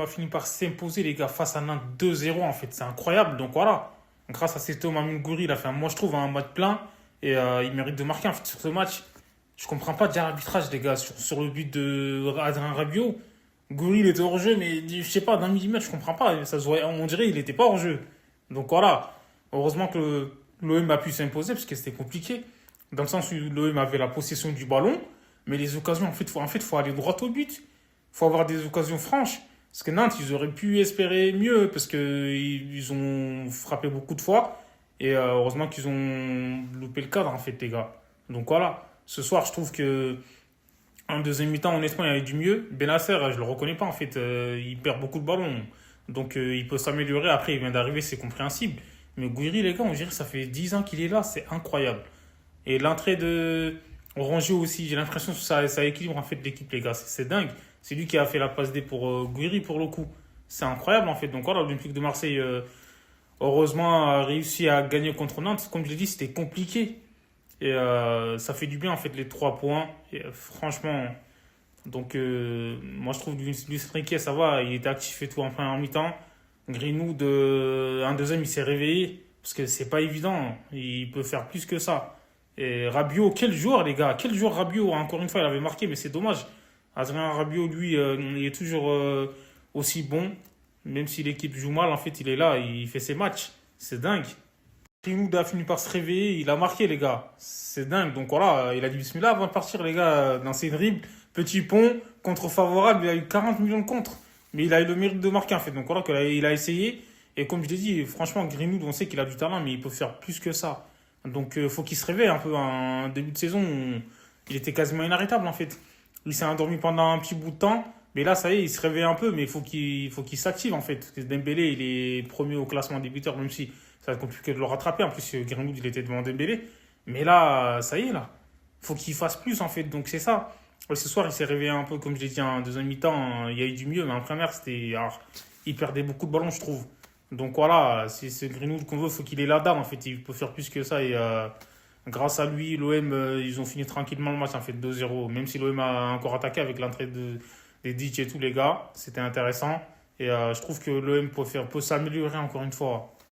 On a fini par s'imposer, les gars, face à Nantes 2-0, en fait. C'est incroyable. Donc voilà, grâce à cet homme, Amine Gouiri, il a fait, moi, je trouve, un match plein. Et il mérite de marquer, en fait, sur ce match. Je comprends pas déjà l'arbitrage, les gars, sur le but de Adrien Rabiot. Gouiri, il était hors jeu, mais je sais pas, d'un millimètre, je comprends pas. Ça se voyait, on dirait qu'il était pas hors jeu. Donc voilà, heureusement que l'OM a pu s'imposer, parce que c'était compliqué. Dans le sens où l'OM avait la possession du ballon, mais les occasions, faut aller droit au but. Faut avoir des occasions franches. Parce que Nantes, ils auraient pu espérer mieux, parce qu'ils ont frappé beaucoup de fois. Et heureusement qu'ils ont loupé le cadre, en fait, les gars. Donc voilà, ce soir, je trouve que en deuxième mi-temps, honnêtement, il y avait du mieux. Benasser, je le reconnais pas, en fait. Il perd beaucoup de ballons. Donc il peut s'améliorer. Après, il vient d'arriver, c'est compréhensible. Mais Gouiri, les gars, on dirait que ça fait 10 ans qu'il est là. C'est incroyable. Et l'entrée de Rongier aussi, j'ai l'impression que ça équilibre en fait l'équipe, les gars. C'est dingue. C'est lui qui a fait la passe D pour Guiri pour le coup. C'est incroyable en fait. Donc voilà, l'Olympique de Marseille, heureusement, a réussi à gagner contre Nantes. Comme je l'ai dit, c'était compliqué. Et ça fait du bien en fait les 3 points. Et, franchement, donc moi je trouve Luis Enrique, ça va. Il était actif et tout en première mi-temps. Greenwood, un deuxième, il s'est réveillé. Parce que c'est pas évident. Il peut faire plus que ça. Et Rabiot, quel joueur, les gars. Quel joueur Rabiot. Encore une fois, il avait marqué, mais c'est dommage. Adrien Rabiot, lui, il est toujours aussi bon. Même si l'équipe joue mal, en fait, il est là, il fait ses matchs. C'est dingue. Greenwood a fini par se réveiller, il a marqué, les gars. C'est dingue. Donc voilà, il a dit Bismillah avant de partir, les gars, dans ses dribbles. Petit pont, contre favorable, il a eu 40 millions de contre. Mais il a eu le mérite de marquer, en fait. Donc voilà, il a essayé. Et comme je l'ai dit, franchement, Greenwood, on sait qu'il a du talent, mais il peut faire plus que ça. Donc faut qu'il se réveille un peu. En début de saison, il était quasiment inarrêtable, en fait. Il s'est endormi pendant un petit bout de temps. Mais là, ça y est, il se réveille un peu, mais il faut qu'il s'active, en fait. Parce que Dembélé, il est premier au classement des buteurs, même si ça va être compliqué de le rattraper. En plus, Greenwood, il était devant Dembélé. Mais là, ça y est, là. Faut qu'il fasse plus, en fait. Donc c'est ça. Et ce soir, il s'est réveillé un peu, comme je l'ai dit, en deuxième mi-temps. Il y a eu du mieux, mais en première, c'était. Alors, il perdait beaucoup de ballons, je trouve. Donc voilà, si c'est Greenwood qu'on veut, il faut qu'il ait la dalle, en fait. Il peut faire plus que ça. Et grâce à lui, l'OM, ils ont fini tranquillement le match, en fait, 2-0. Même si l'OM a encore attaqué avec l'entrée des Ditch et tous les gars. C'était intéressant. Et je trouve que l'OM peut s'améliorer encore une fois.